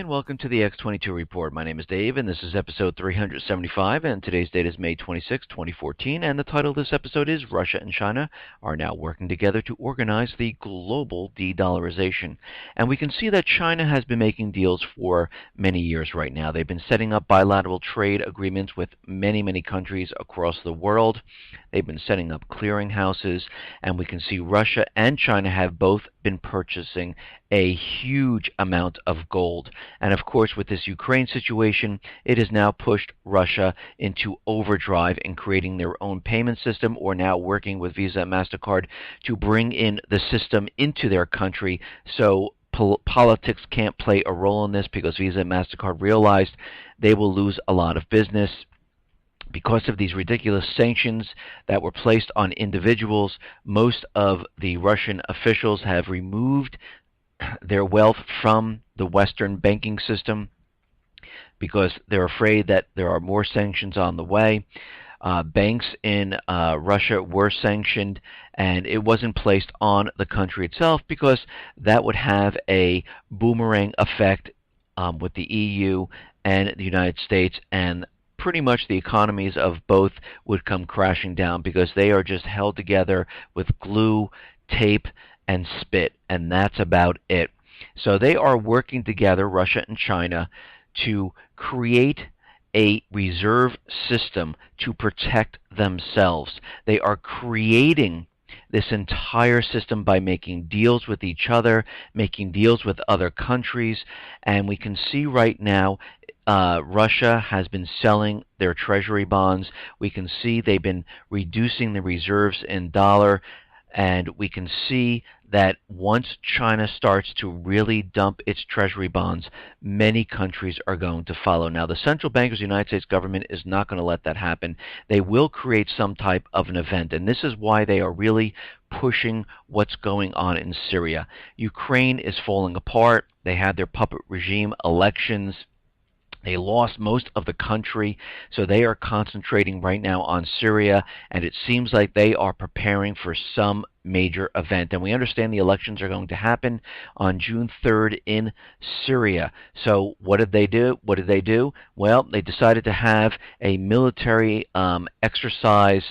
welcome to the X22 Report. My name is Dave, and this is episode 375, and today's date is May 26, 2014, and the title of this episode is Russia and China are now working together to organize the global de-dollarization. And we can see that China has been making deals for many years right now. They've been setting up bilateral trade agreements with many countries across the world. They've been setting up clearinghouses, and we can see Russia and China have both been purchasing a huge amount of gold. And of course, with this Ukraine situation, it has now pushed Russia into overdrive in creating their own payment system, or now working with Visa and MasterCard to bring in the system into their country. So politics can't play a role in this, because Visa and MasterCard realized they will lose a lot of business. Because of these ridiculous sanctions that were placed on individuals, most of the Russian officials have removed their wealth from the Western banking system because they're afraid that there are more sanctions on the way. Banks in Russia were sanctioned, and it wasn't placed on the country itself because that would have a boomerang effect with the EU and the United States, and pretty much the economies of both would come crashing down because they are just held together with glue, tape, and spit, and that's about it. So they are working together, Russia and China, to create a reserve system to protect themselves. They are creating this entire system by making deals with each other, making deals with other countries, and we can see right now Russia has been selling their treasury bonds. We can see they've been reducing the reserves in dollar, and we can see that once China starts to really dump its treasury bonds, many countries are going to follow. Now, the central bankers of the United States government is not going to let that happen. They will create some type of an event, and this is why they are really pushing what's going on in Syria. Ukraine is falling apart. They had their puppet regime elections. They lost most of the country, so they are concentrating right now on Syria, and it seems like they are preparing for some major event. And we understand the elections are going to happen on June 3rd in Syria. So what did they do? Well, they decided to have a military exercise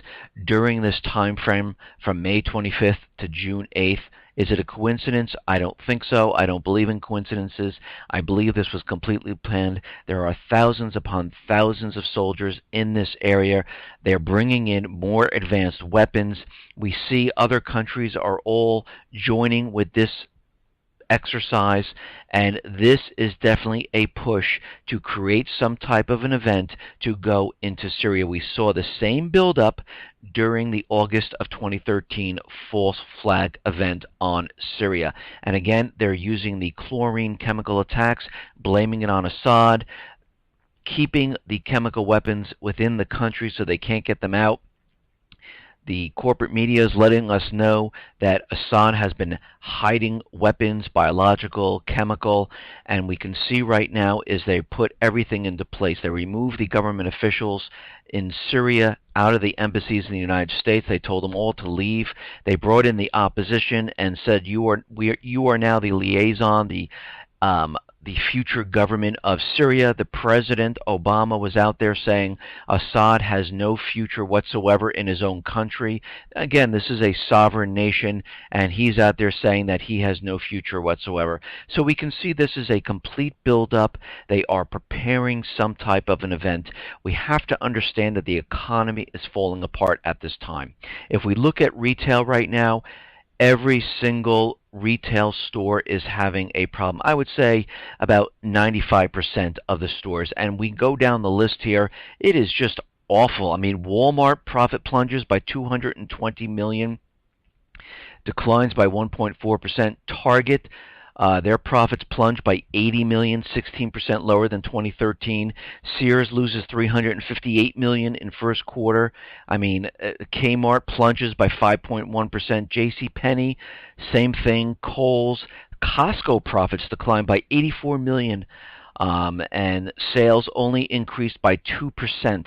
during this time frame from May 25th to June 8th. Is it a coincidence? I don't think so. I don't believe in coincidences. I believe this was completely planned. There are thousands upon thousands of soldiers in this area. They're bringing in more advanced weapons. We see other countries are all joining with this exercise, and this is definitely a push to create some type of an event to go into Syria. We saw the same buildup during the August of 2013 false flag event on Syria. And again, they're using the chlorine chemical attacks, blaming it on Assad, keeping the chemical weapons within the country so they can't get them out. The corporate media is letting us know that Assad has been hiding weapons, biological, chemical, and we can see right now is they put everything into place. They removed the government officials in Syria out of the embassies in the United States. They told them all to leave. They brought in the opposition and said, you are now the liaison, the future government of Syria. The President Obama was out there saying Assad has no future whatsoever in his own country. Again, this is a sovereign nation, and he's out there saying that he has no future whatsoever. So we can see this is a complete buildup. They are preparing some type of an event. We have to understand that the economy is falling apart at this time. If we look at retail right now, every single retail store is having a problem. I would say about 95% of the stores. And we go down the list here. It is just awful. I mean, Walmart profit plunges by $220 million, declines by 1.4%. Target, their profits plunged by $80 million, 16% lower than 2013. Sears loses $358 million in first quarter. I mean, Kmart plunges by 5.1%. JCPenney, same thing. Kohl's, Costco profits declined by $84 million, and sales only increased by 2%.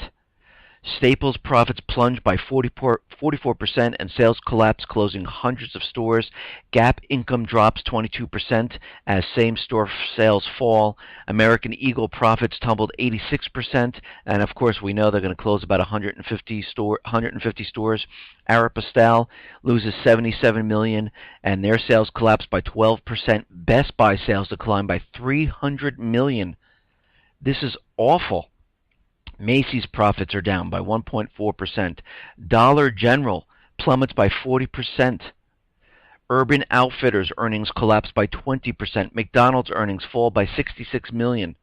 Staples profits plunged by 44% and sales collapse, closing hundreds of stores. Gap income drops 22% as same-store sales fall. American Eagle profits tumbled 86%, and of course we know they're going to close about 150 stores. Aeropostale loses 77 million, and their sales collapsed by 12%. Best Buy sales declined by 300 million. This is awful. Macy's profits are down by 1.4%. Dollar General plummets by 40%. Urban Outfitters earnings collapse by 20%. McDonald's earnings fall by 66 million.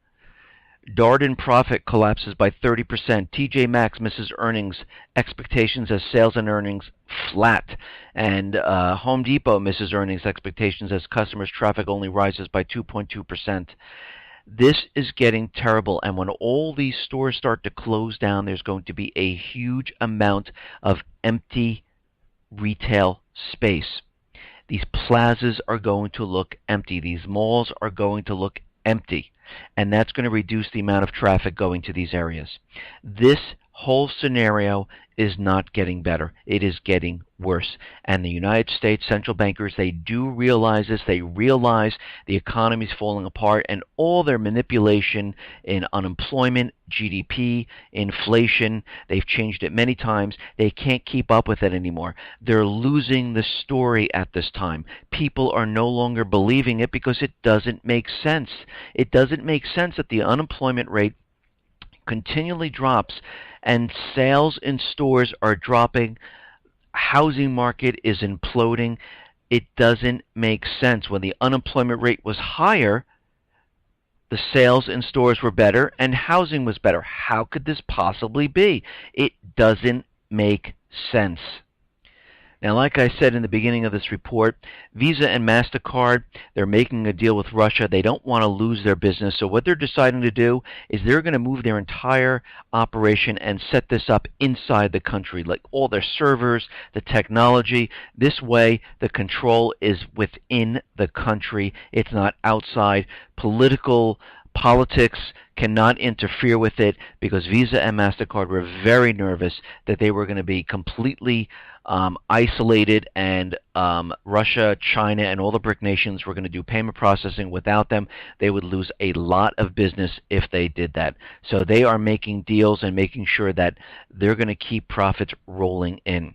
Darden profit collapses by 30%. TJ Maxx misses earnings expectations as sales and earnings flat. And Home Depot misses earnings expectations as customers' traffic only rises by 2.2%. This is getting terrible, and when all these stores start to close down, there's going to be a huge amount of empty retail space. These plazas are going to look empty. These malls are going to look empty, and that's going to reduce the amount of traffic going to these areas. This whole scenario is not getting better. It is getting worse. And the United States central bankers, they do realize this. They realize the economy is falling apart, and all their manipulation in unemployment, GDP, inflation, they've changed it many times. They can't keep up with it anymore. They're losing the story at this time. People are no longer believing it because it doesn't make sense. It doesn't make sense that the unemployment rate continually drops and sales in stores are dropping. Housing market is imploding. It doesn't make sense. When the unemployment rate was higher, the sales in stores were better and housing was better. How could this possibly be? It doesn't make sense. Now, like I said in the beginning of this report, Visa and MasterCard, they're making a deal with Russia. They don't want to lose their business. So what they're deciding to do is they're going to move their entire operation and set this up inside the country, like all their servers, the technology. This way, the control is within the country. It's not outside. Politics cannot interfere with it, because Visa and MasterCard were very nervous that they were going to be completely isolated, and Russia, China, and all the BRIC nations were going to do payment processing without them. They would lose a lot of business if they did that. So they are making deals and making sure that they're going to keep profits rolling in.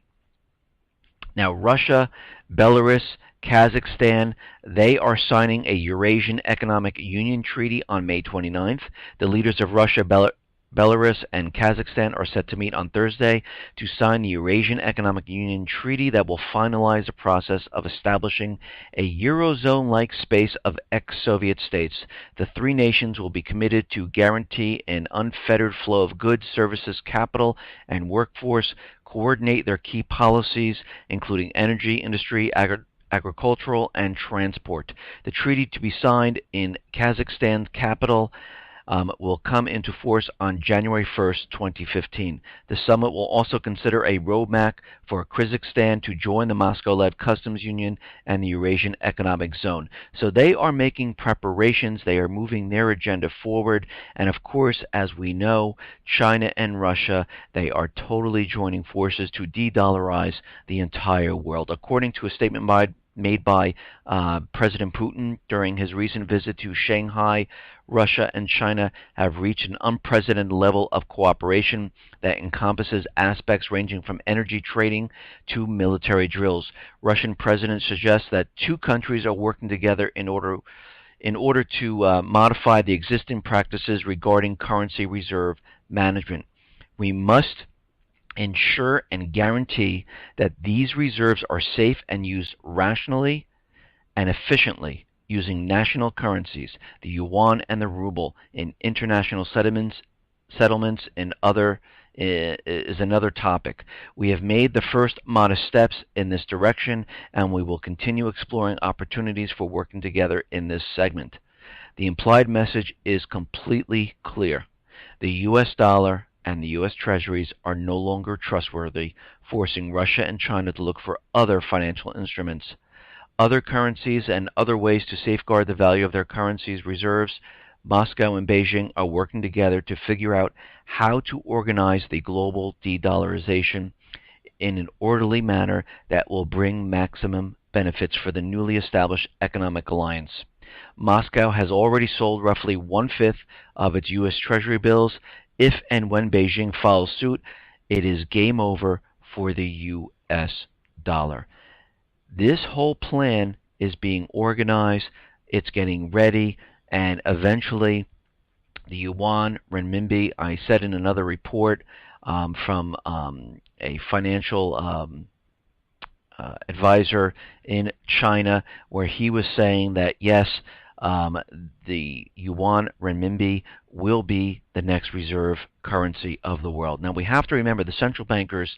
Now, Russia, Belarus, Kazakhstan, they are signing a Eurasian Economic Union Treaty on May 29th. The leaders of Russia, Belarus, and Kazakhstan are set to meet on Thursday to sign the Eurasian Economic Union Treaty that will finalize the process of establishing a Eurozone-like space of ex-Soviet states. The three nations will be committed to guarantee an unfettered flow of goods, services, capital, and workforce, coordinate their key policies, including energy, industry, agricultural, and transport. The treaty, to be signed in Kazakhstan's capital, will come into force on January 1st, 2015. The summit will also consider a roadmap for Kyrgyzstan to join the Moscow-led customs union and the Eurasian Economic Zone. So they are making preparations. They are moving their agenda forward. And of course, as we know, China and Russia, they are totally joining forces to de-dollarize the entire world. According to a statement made by President Putin during his recent visit to Shanghai, Russia and China have reached an unprecedented level of cooperation that encompasses aspects ranging from energy trading to military drills. Russian President suggests that two countries are working together in order to modify the existing practices regarding currency reserve management. We must ensure and guarantee that these reserves are safe and used rationally and efficiently using national currencies, the yuan and the ruble, in international settlements and other is another topic. We have made the first modest steps in this direction, and we will continue exploring opportunities for working together in this segment. The implied message is completely clear. The U.S. dollar and the U.S. Treasuries are no longer trustworthy, forcing Russia and China to look for other financial instruments, other currencies, and other ways to safeguard the value of their currencies' reserves. Moscow and Beijing are working together to figure out how to organize the global de-dollarization in an orderly manner that will bring maximum benefits for the newly established economic alliance. Moscow has already sold roughly one-fifth of its U.S. Treasury bills. If and when Beijing follows suit, it is game over for the U.S. dollar. This whole plan is being organized, it's getting ready, and eventually the yuan, renminbi, I said in another report from a financial advisor in China, where he was saying that yes, the yuan renminbi will be the next reserve currency of the world. Now we have to remember the central bankers,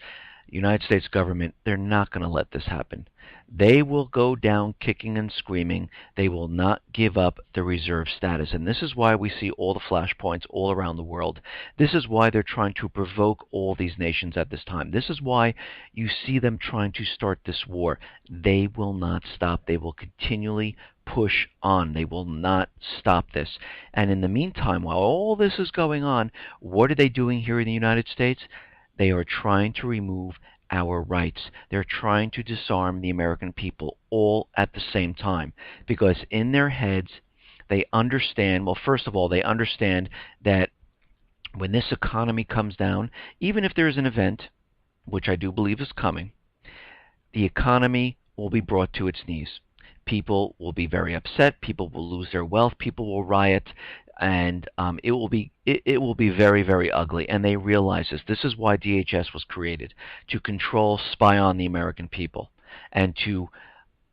United States government, they're not going to let this happen. They will go down kicking and screaming. They will not give up the reserve status. And this is why we see all the flashpoints all around the world. This is why they're trying to provoke all these nations at this time. This is why you see them trying to start this war. They will not stop. They will continually push on. They will not stop this. And in the meantime, while all this is going on, what are they doing here in the United States? They are trying to remove our rights. They're trying to disarm the American people all at the same time, because in their heads they understand, well, first of all, they understand that when this economy comes down, even if there's an event, which I do believe is coming, the economy will be brought to its knees. People will be very upset. People will lose their wealth. People will riot, and it will be very, very ugly. And they realize this. This is why DHS was created, to control, spy on the American people, and to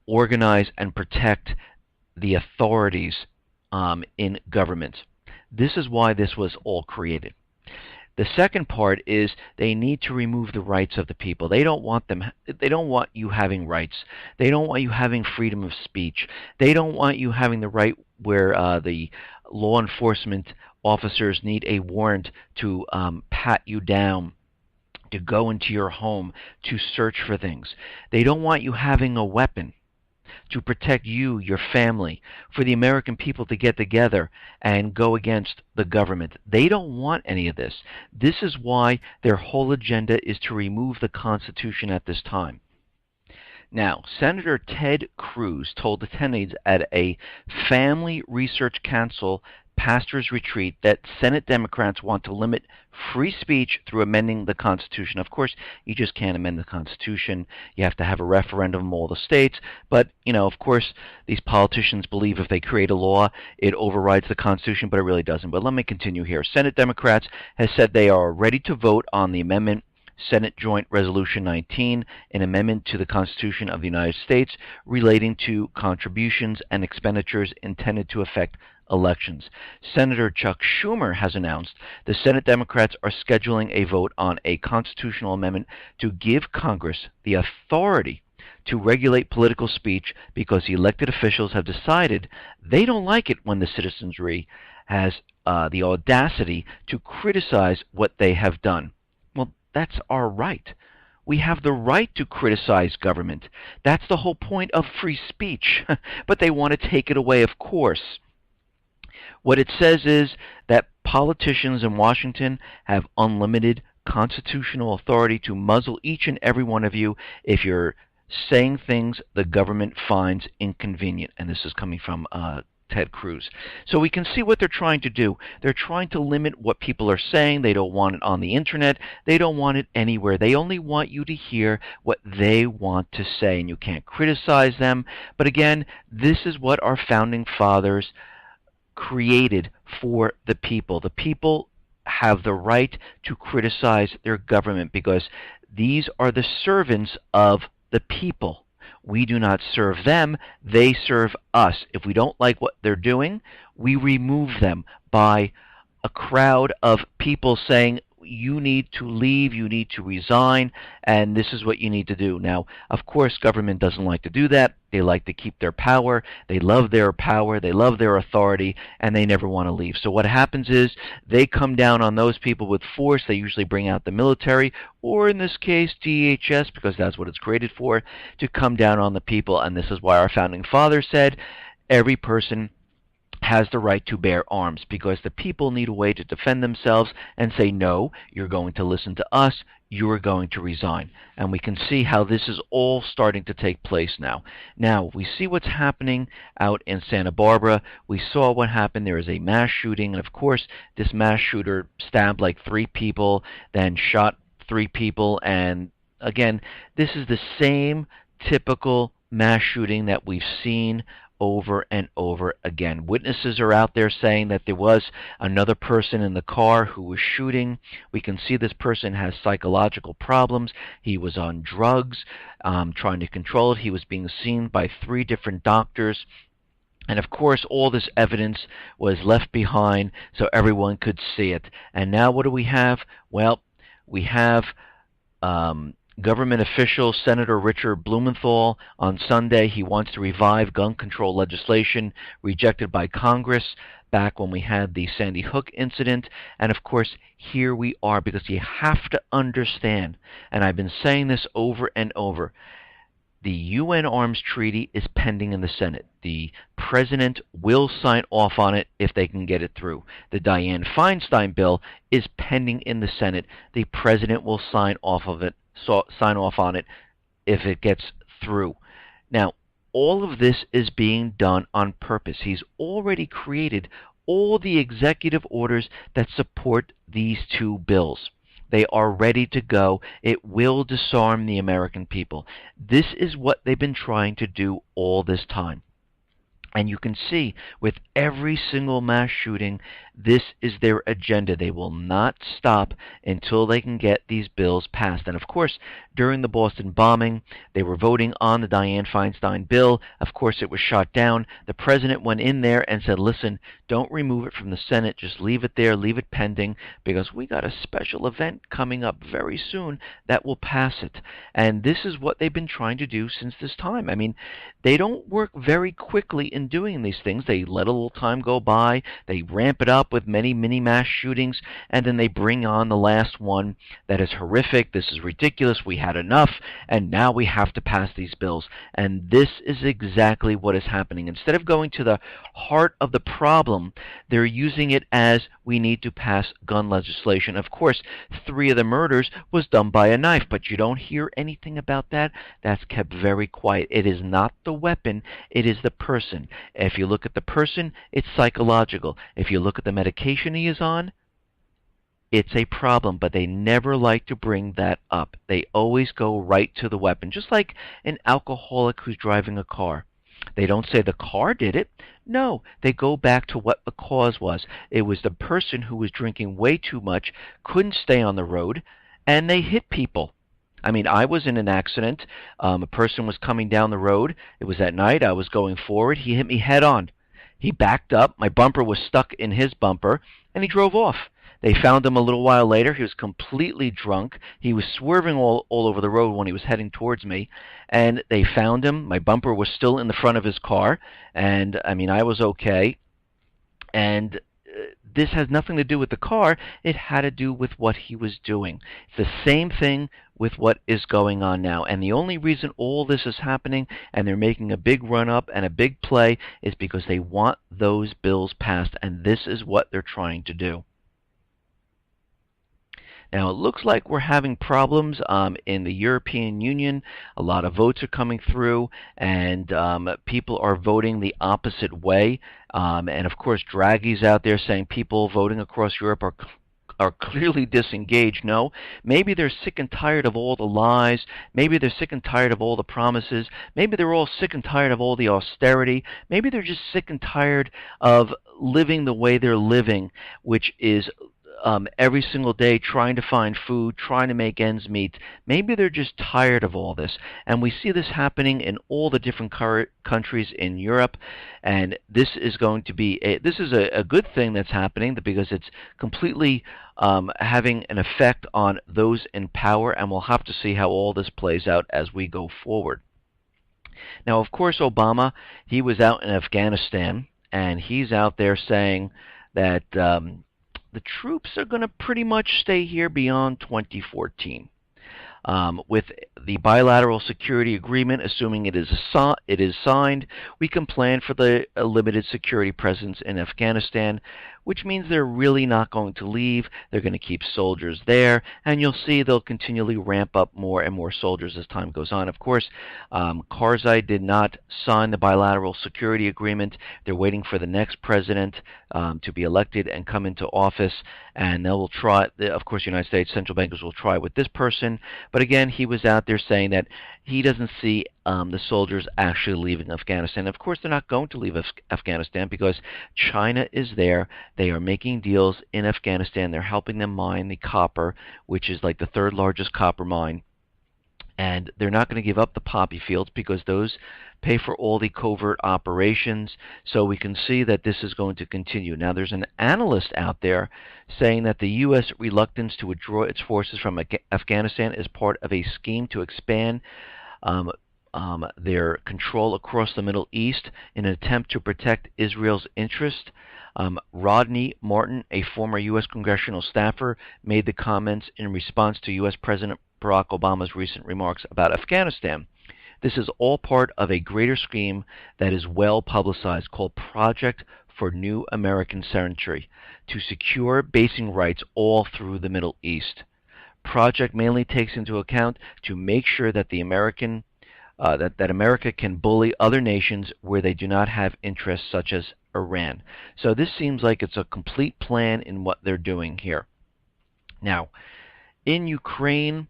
organize and protect the authorities in government. This is why this was all created. The second part is they need to remove the rights of the people. They don't want you having rights. They don't want you having freedom of speech. They don't want you having the right where the law enforcement officers need a warrant to pat you down, to go into your home, to search for things. They don't want you having a weapon to protect you, your family, for the American people to get together and go against the government. They don't want any of this. This is why their whole agenda is to remove the Constitution at this time. Now, Senator Ted Cruz told attendees at a Family Research Council pastors' retreat that Senate Democrats want to limit free speech through amending the Constitution. Of course, you just can't amend the Constitution. You have to have a referendum in all the states. But, of course, these politicians believe if they create a law, it overrides the Constitution, but it really doesn't. But let me continue here. Senate Democrats has said they are ready to vote on the amendment, Senate Joint Resolution 19, an amendment to the Constitution of the United States relating to contributions and expenditures intended to affect elections. Senator Chuck Schumer has announced the Senate Democrats are scheduling a vote on a constitutional amendment to give Congress the authority to regulate political speech because elected officials have decided they don't like it when the citizenry has the audacity to criticize what they have done. Well, that's our right. We have the right to criticize government. That's the whole point of free speech. But they want to take it away, of course. What it says is that politicians in Washington have unlimited constitutional authority to muzzle each and every one of you if you're saying things the government finds inconvenient. And this is coming from Ted Cruz. So we can see what they're trying to do. They're trying to limit what people are saying. They don't want it on the internet. They don't want it anywhere. They only want you to hear what they want to say, and you can't criticize them. But again, this is what our founding fathers created for the people. The people have the right to criticize their government because these are the servants of the people. We do not serve them, they serve us. If we don't like what they're doing, we remove them by a crowd of people saying, you need to leave, you need to resign, and this is what you need to do. Now, of course, government doesn't like to do that. They like to keep their power. They love their power. They love their authority, and they never want to leave. So what happens is they come down on those people with force. They usually bring out the military, or in this case, DHS, because that's what it's created for, to come down on the people. And this is why our founding fathers said every person has the right to bear arms because the people need a way to defend themselves and say, no, you're going to listen to us, you're going to resign. And we can see how this is all starting to take place now. Now, we see what's happening out in Santa Barbara. We saw what happened. There is a mass shooting, and of course, this mass shooter stabbed like 3 people, then shot 3 people, and again, this is the same typical mass shooting that we've seen over and over again. Witnesses are out there saying that there was another person in the car who was shooting. We can see this person has psychological problems. He was on drugs, trying to control it. He was being seen by 3 different doctors. And of course, all this evidence was left behind so everyone could see it. And now what do we have? Well, we have government official Senator Richard Blumenthal on Sunday. He wants to revive gun control legislation rejected by Congress back when we had the Sandy Hook incident. And of course, here we are, because you have to understand, and I've been saying this over and over, the UN Arms Treaty is pending in the Senate. The president will sign off on it if they can get it through. The Dianne Feinstein bill is pending in the Senate. The president will sign off on it if it gets through. Now, all of this is being done on purpose. He's already created all the executive orders that support these 2 bills. They are ready to go. It will disarm the American people. This is what they've been trying to do all this time. And you can see with every single mass shooting, this is their agenda. They will not stop until they can get these bills passed. And of course, during the Boston bombing, they were voting on the Dianne Feinstein bill. Of course, it was shot down. The president went in there and said, listen, don't remove it from the Senate. Just leave it there, leave it pending, because we got a special event coming up very soon that will pass it. And this is what they've been trying to do since this time. I mean, they don't work very quickly in doing these things. They let a little time go by, they ramp it up with many mini mass shootings, and then they bring on the last one that is horrific. This is ridiculous, we had enough, and now we have to pass these bills. And this is exactly what is happening. Instead of going to the heart of the problem, they're using it as we need to pass gun legislation. Of course, 3 of the murders was done by a knife, but you don't hear anything about that. That's kept very quiet. It is not the weapon, it is the person. If you look at the person, it's psychological. If you look at the medication he is on, it's a problem, but they never like to bring that up. They always go right to the weapon, just like an alcoholic who's driving a car. They don't say the car did it. No, they go back to what the cause was. It was the person who was drinking way too much, couldn't stay on the road, and they hit people. I mean, I was in an accident. A person was coming down the road. It was at night. I was going forward. He hit me head on. He backed up. My bumper was stuck in his bumper, and he drove off. They found him a little while later. He was completely drunk. He was swerving all over the road when he was heading towards me. And they found him. My bumper was still in the front of his car. And, I mean, I was okay. And this has nothing to do with the car. It had to do with what he was doing. It's the same thing with what is going on now. And the only reason all this is happening and they're making a big run-up and a big play is because they want those bills passed. And this is what they're trying to do. Now, it looks like we're having problems in the European Union. A lot of votes are coming through, and people are voting the opposite way. And, of course, Draghi's out there saying people voting across Europe are clearly disengaged. No, maybe they're sick and tired of all the lies. Maybe they're sick and tired of all the promises. Maybe they're all sick and tired of all the austerity. Maybe they're just sick and tired of living the way they're living, which is every single day trying to find food, trying to make ends meet. Maybe they're just tired of all this. And we see this happening in all the different countries in Europe. And this is going to be a good thing that's happening, because it's completely having an effect on those in power. And we'll have to see how all this plays out as we go forward. Now, of course, Obama, he was out in Afghanistan, and he's out there saying that the troops are going to pretty much stay here beyond 2014. With the bilateral security agreement, assuming it is signed, we can plan for the limited security presence in Afghanistan, which means they're really not going to leave. They're going to keep soldiers there, and you'll see they'll continually ramp up more and more soldiers as time goes on. Of course, Karzai did not sign the bilateral security agreement. They're waiting for the next president to be elected and come into office, and they will try. Of course, the United States central bankers will try with this person, but again, he was out there saying that he doesn't see the soldiers actually leaving Afghanistan. Of course, they're not going to leave Afghanistan because China is there. They are making deals in Afghanistan. They're helping them mine the copper, which is like the third largest copper mine. And they're not going to give up the poppy fields because those pay for all the covert operations. So we can see that this is going to continue. Now, there's an analyst out there saying that the U.S. reluctance to withdraw its forces from Afghanistan is part of a scheme to expand their control across the Middle East in an attempt to protect Israel's interest. Rodney Martin, a former U.S. congressional staffer, made the comments in response to U.S. President Barack Obama's recent remarks about Afghanistan. This is all part of a greater scheme that is well publicized called Project for New American Century to secure basing rights all through the Middle East. Project mainly takes into account to make sure that that America can bully other nations where they do not have interests, such as Iran. So this seems like it's a complete plan in what they're doing here. Now, in Ukraine,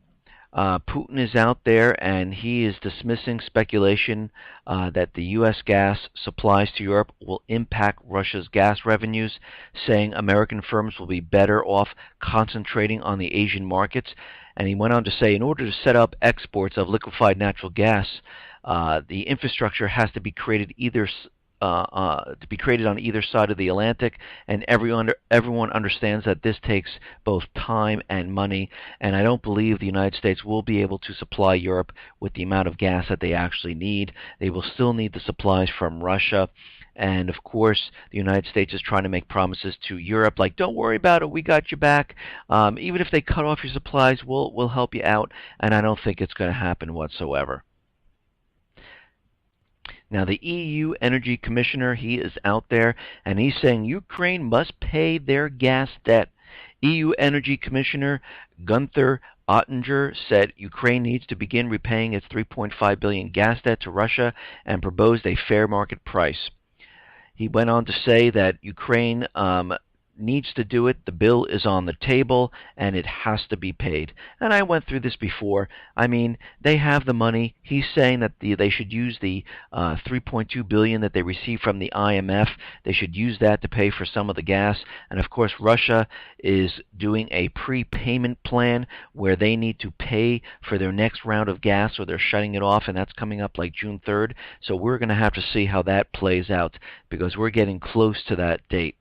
Putin is out there and he is dismissing speculation that the U.S. gas supplies to Europe will impact Russia's gas revenues, saying American firms will be better off concentrating on the Asian markets. And he went on to say, in order to set up exports of liquefied natural gas, the infrastructure has to be created on either side of the Atlantic, and everyone understands that this takes both time and money, and I don't believe the United States will be able to supply Europe with the amount of gas that they actually need. They will still need the supplies from Russia, and of course the United States is trying to make promises to Europe like, don't worry about it, we got you back. Even if they cut off your supplies, we'll help you out, and I don't think it's going to happen whatsoever. Now, the EU Energy Commissioner, he is out there, and he's saying Ukraine must pay their gas debt. EU Energy Commissioner Gunther Oettinger said Ukraine needs to begin repaying its $3.5 billion gas debt to Russia and proposed a fair market price. He went on to say that Ukraine needs to do it. The bill is on the table, and it has to be paid. And I went through this before. I mean, they have the money. He's saying that they should use the $3.2 billion that they received from the IMF. They should use that to pay for some of the gas. And of course, Russia is doing a prepayment plan where they need to pay for their next round of gas, or they're shutting it off, and that's coming up like June 3rd. So we're going to have to see how that plays out because we're getting close to that date.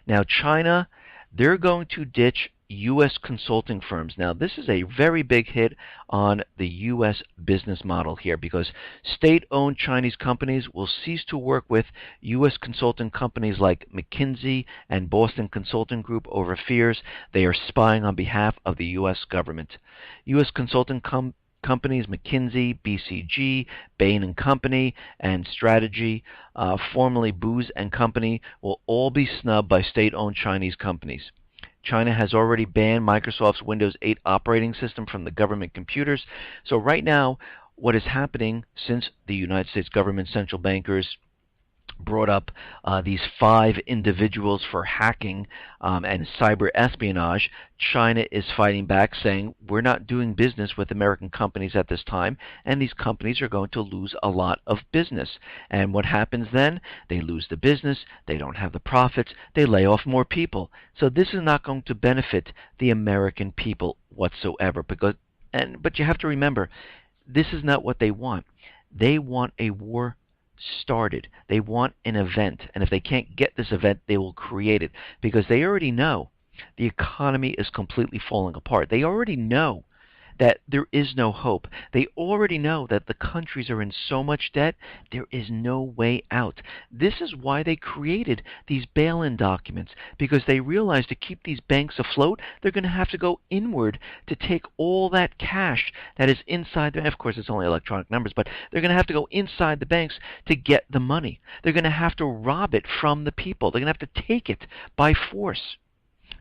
Now, China, they're going to ditch U.S. consulting firms. Now, this is a very big hit on the U.S. business model here because state-owned Chinese companies will cease to work with U.S. consulting companies like McKinsey and Boston Consulting Group over fears they are spying on behalf of the U.S. government. U.S. consulting companies McKinsey, BCG, Bain & Company, and Strategy, formerly Booz & Company, will all be snubbed by state-owned Chinese companies. China has already banned Microsoft's Windows 8 operating system from the government computers. So right now, what is happening since the United States government central bankers brought up these 5 individuals for hacking and cyber espionage, China is fighting back, saying we're not doing business with American companies at this time, and these companies are going to lose a lot of business. And what happens then? They lose the business, they don't have the profits, they lay off more people. So this is not going to benefit the American people whatsoever. But you have to remember, this is not what they want. They want a war started. They want an event, and if they can't get this event, they will create it because they already know the economy is completely falling apart. They already know that there is no hope. They already know that the countries are in so much debt, there is no way out. This is why they created these bail-in documents, because they realized to keep these banks afloat, they're going to have to go inward to take all that cash that is inside them. Of course, it's only electronic numbers, but they're going to have to go inside the banks to get the money. They're going to have to rob it from the people. They're going to have to take it by force.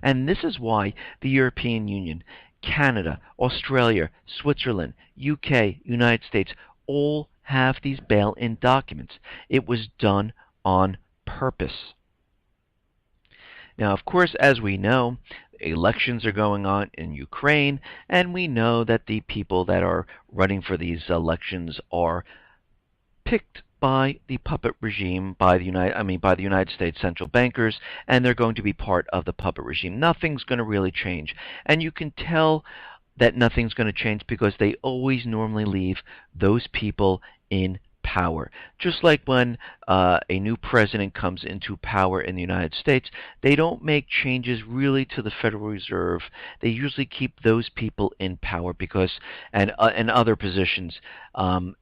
And this is why the European Union, Canada, Australia, Switzerland, UK, United States, all have these bail-in documents. It was done on purpose. Now, of course, as we know, elections are going on in Ukraine, and we know that the people that are running for these elections are picked by the puppet regime, by the United States central bankers, and they're going to be part of the puppet regime. Nothing's going to really change, and you can tell that nothing's going to change because they always normally leave those people in power. Just like when a new president comes into power in the United States, they don't make changes really to the Federal Reserve. They usually keep those people in power because, and other positions,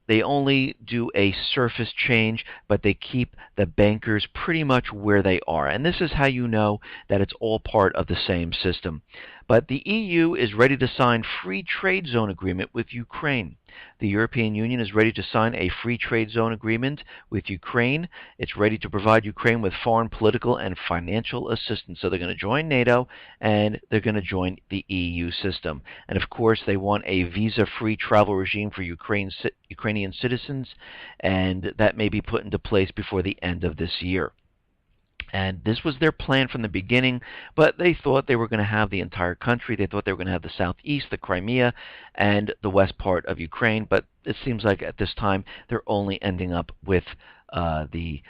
they only do a surface change, but they keep the bankers pretty much where they are. And this is how you know that it's all part of the same system. But the EU is ready to sign free trade zone agreement with Ukraine. The European Union is ready to sign a free trade zone agreement with Ukraine. It's ready to provide Ukraine with foreign political and financial assistance. So they're going to join NATO and they're going to join the EU system. And of course, they want a visa-free travel regime for Ukrainian citizens, and that may be put into place before the end of this year. And this was their plan from the beginning, but they thought they were going to have the entire country. They thought they were going to have the southeast, the Crimea, and the west part of Ukraine. But it seems like at this time they're only ending up with the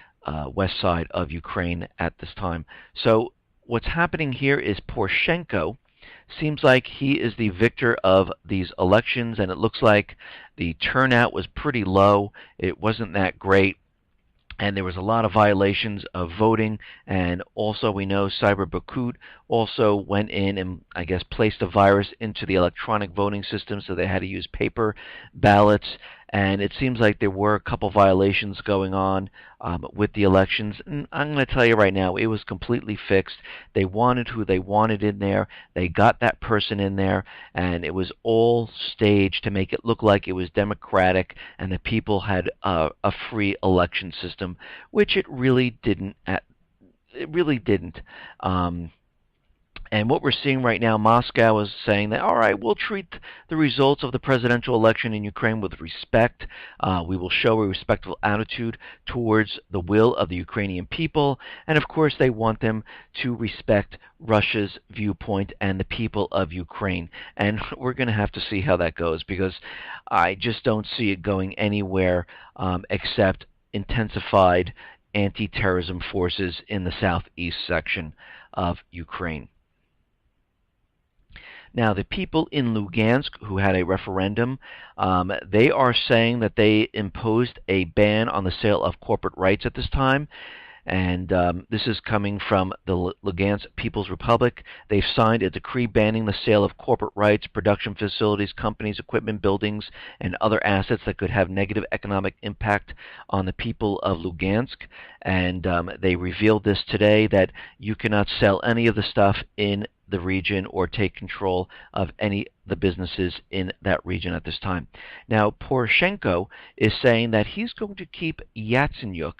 west side of Ukraine at this time. So what's happening here is Poroshenko seems like he is the victor of these elections, and it looks like the turnout was pretty low. It wasn't that great. And there was a lot of violations of voting, and also we know Cyber Bakut also went in and, I guess, placed a virus into the electronic voting system, so they had to use paper ballots. And it seems like there were a couple violations going on with the elections. And I'm going to tell you right now, it was completely fixed. They wanted who they wanted in there. They got that person in there, and it was all staged to make it look like it was democratic and the people had a free election system, which it really didn't. It really didn't. And what we're seeing right now, Moscow is saying that, all right, we'll treat the results of the presidential election in Ukraine with respect. We will show a respectful attitude towards the will of the Ukrainian people. And of course, they want them to respect Russia's viewpoint and the people of Ukraine. And we're going to have to see how that goes, because I just don't see it going anywhere except intensified anti-terrorism forces in the southeast section of Ukraine. Now, the people in Lugansk who had a referendum, they are saying that they imposed a ban on the sale of corporate rights at this time. And this is coming from the Lugansk People's Republic. They've signed a decree banning the sale of corporate rights, production facilities, companies, equipment, buildings, and other assets that could have negative economic impact on the people of Lugansk. And they revealed this today, that you cannot sell any of the stuff in the region or take control of any of the businesses in that region at this time. Now, Poroshenko is saying that he's going to keep Yatsenyuk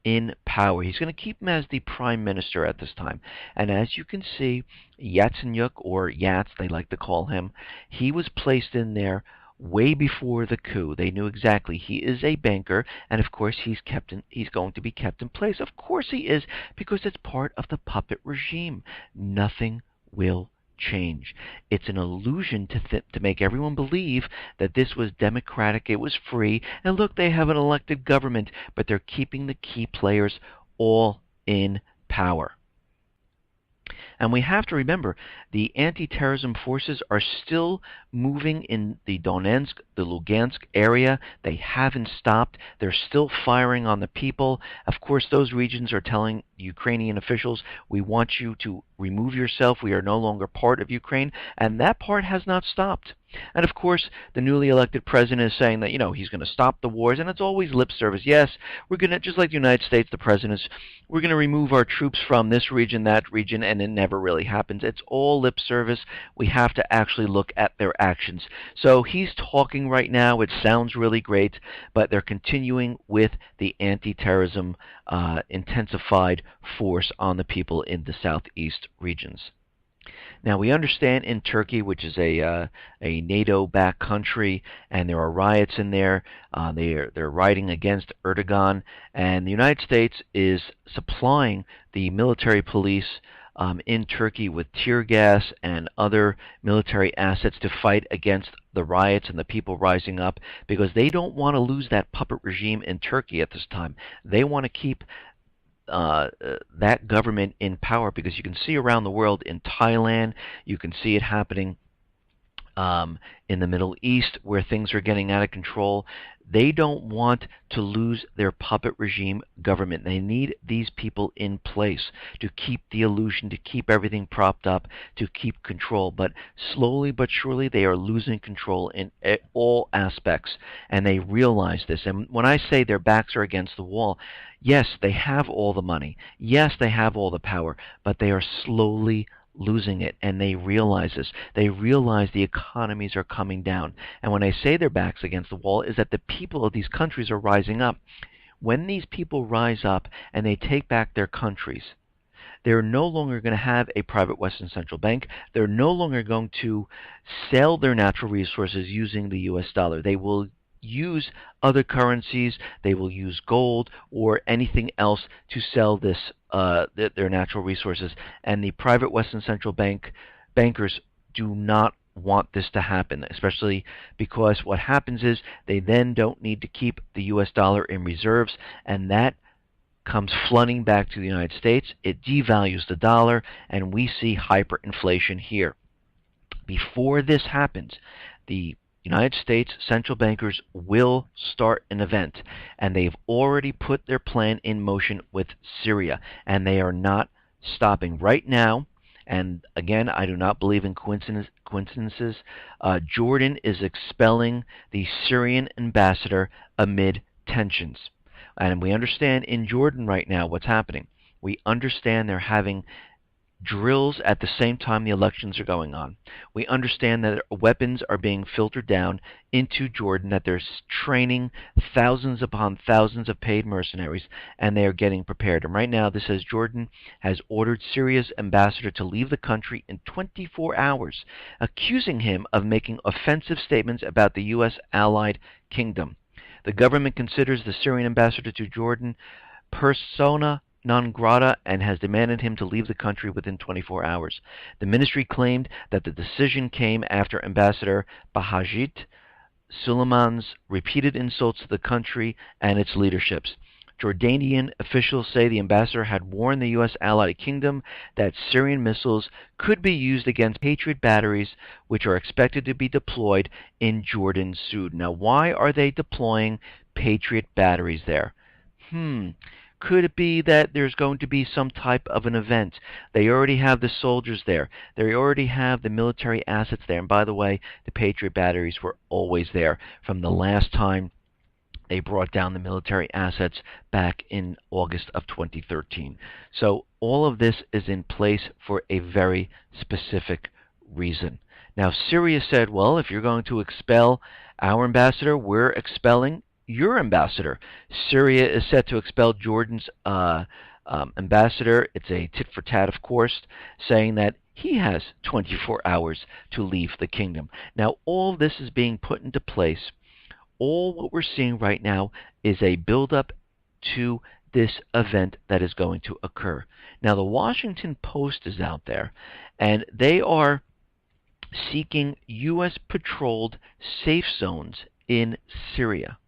in power. He's going to keep him as the prime minister at this time. And as you can see, Yatsenyuk, or Yats, they like to call him, he was placed in there way before the coup. They knew exactly he is a banker, and of course he's going to be kept in place. Of course he is, because it's part of the puppet regime. Nothing will change. It's an illusion to make everyone believe that this was democratic, it was free, and look, they have an elected government, but they're keeping the key players all in power. And we have to remember, the anti-terrorism forces are still moving in the Donetsk, the Lugansk area. They haven't stopped. They're still firing on the people. Of course, those regions are telling Ukrainian officials, we want you to remove yourself. We are no longer part of Ukraine. And that part has not stopped. And of course, the newly elected president is saying that, he's going to stop the wars, and it's always lip service. Yes, we're going to, just like the United States, the presidents, we're going to remove our troops from this region, that region, and it never really happens. It's all lip service. We have to actually look at their actions. So he's talking right now. It sounds really great, but they're continuing with the anti-terrorism intensified force on the people in the southeast regions. Now we understand in Turkey, which is a NATO-backed country, and there are riots in there. They're rioting against Erdogan, and the United States is supplying the military police in Turkey with tear gas and other military assets to fight against the riots and the people rising up, because they don't want to lose that puppet regime in Turkey at this time. They want to keep that government in power, because you can see around the world, in Thailand, you can see it happening in the Middle East, where things are getting out of control. They don't want to lose their puppet regime government. They need these people in place to keep the illusion, to keep everything propped up, to keep control. But slowly but surely, they are losing control in all aspects, and they realize this. And when I say their backs are against the wall, yes, they have all the money. Yes, they have all the power, but they are slowly losing it, and they realize this. They realize the economies are coming down. And when I say their backs against the wall, is that the people of these countries are rising up. When these people rise up and they take back their countries, they're no longer going to have a private Western central bank. They're no longer going to sell their natural resources using the US dollar. They will use other currencies. They will use gold or anything else to sell their natural resources. And the private Western central bankers do not want this to happen, especially because what happens is they then don't need to keep the US dollar in reserves, and that comes flooding back to the United States. It devalues the dollar, and we see hyperinflation here. Before this happens, the United States central bankers will start an event, and they've already put their plan in motion with Syria, and they are not stopping right now. And again, I do not believe in coincidences. Jordan is expelling the Syrian ambassador amid tensions. And we understand in Jordan right now what's happening. We understand they're having drills at the same time the elections are going on. We understand that weapons are being filtered down into Jordan, that they're training thousands upon thousands of paid mercenaries, and they are getting prepared. And right now, this says Jordan has ordered Syria's ambassador to leave the country in 24 hours, accusing him of making offensive statements about the U.S. allied kingdom. The government considers the Syrian ambassador to Jordan persona non grata and has demanded him to leave the country within 24 hours. The ministry claimed that the decision came after Ambassador Bahajit Suleiman's repeated insults to the country and its leaderships. Jordanian officials say the ambassador had warned the U.S. allied kingdom that Syrian missiles could be used against Patriot batteries, which are expected to be deployed in Jordan soon. Now, why are they deploying Patriot batteries there? Could it be that there's going to be some type of an event? They already have the soldiers there. They already have the military assets there. And by the way, the Patriot batteries were always there from the last time they brought down the military assets back in August of 2013. So all of this is in place for a very specific reason. Now, Syria said, well, if you're going to expel our ambassador, we're expelling your ambassador. Syria is set to expel Jordan's ambassador. It's a tit for tat, of course, saying that he has 24 hours to leave the kingdom. Now, all this is being put into place. All what we're seeing right now is a build-up to this event that is going to occur. Now, the Washington Post is out there, and they are seeking U.S. patrolled safe zones in Syria.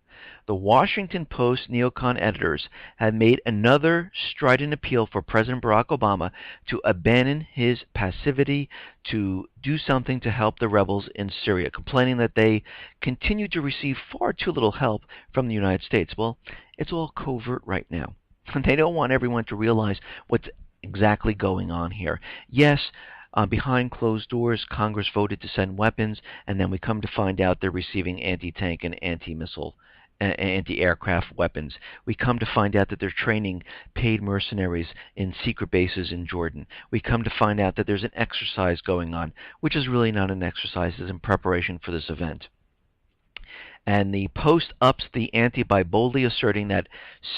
The Washington Post neocon editors have made another strident appeal for President Barack Obama to abandon his passivity, to do something to help the rebels in Syria, complaining that they continue to receive far too little help from the United States. Well, it's all covert right now. They don't want everyone to realize what's exactly going on here. Yes, behind closed doors, Congress voted to send weapons, and then we come to find out they're receiving anti-tank and anti-missile, anti-aircraft weapons. We come to find out that they're training paid mercenaries in secret bases in Jordan. We come to find out that there's an exercise going on, which is really not an exercise, it's in preparation for this event. And the Post ups the ante by boldly asserting that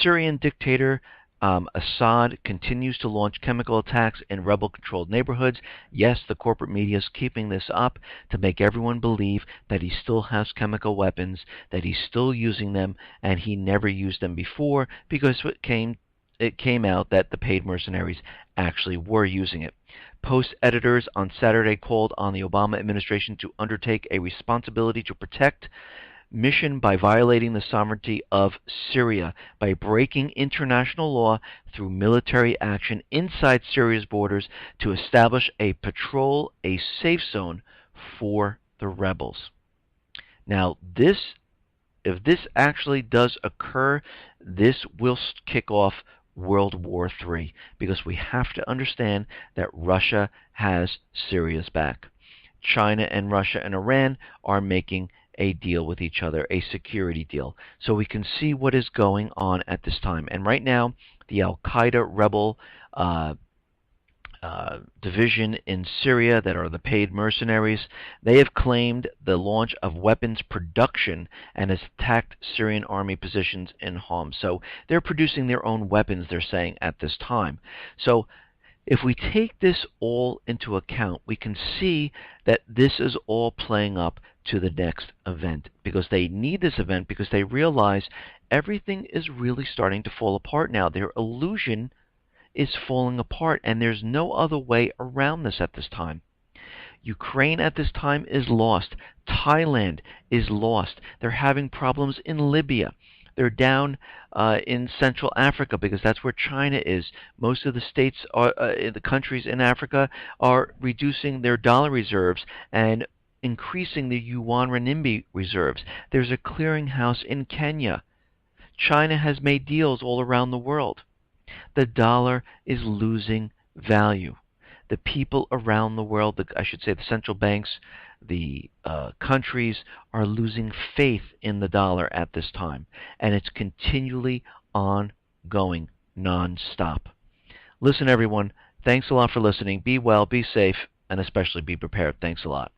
Syrian dictator Assad continues to launch chemical attacks in rebel-controlled neighborhoods. Yes, the corporate media is keeping this up to make everyone believe that he still has chemical weapons, that he's still using them, and he never used them before because it came out that the paid mercenaries actually were using it. Post editors on Saturday called on the Obama administration to undertake a responsibility to protect mission by violating the sovereignty of Syria, by breaking international law through military action inside Syria's borders to establish a safe zone for the rebels. Now, if this actually does occur, this will kick off World War III, because we have to understand that Russia has Syria's back. China and Russia and Iran are making a deal with each other, a security deal. So we can see what is going on at this time. And right now, the Al-Qaeda rebel division in Syria that are the paid mercenaries, they have claimed the launch of weapons production and has attacked Syrian army positions in Homs. So they're producing their own weapons, they're saying, at this time. So if we take this all into account, we can see that this is all playing up to the next event, because they need this event because they realize everything is really starting to fall apart now. Their illusion is falling apart, and there's no other way around this at this time. Ukraine at this time is lost. Thailand is lost. They're having problems in Libya. They're down in Central Africa because that's where China is. Most of the states, the countries in Africa, are reducing their dollar reserves and increasing the yuan renminbi reserves. There's a clearinghouse in Kenya. China has made deals all around the world. The dollar is losing value. The people around the world, I should say the central banks, the countries, are losing faith in the dollar at this time. And it's continually ongoing, non-stop. Listen, everyone, thanks a lot for listening. Be well, be safe, and especially be prepared. Thanks a lot.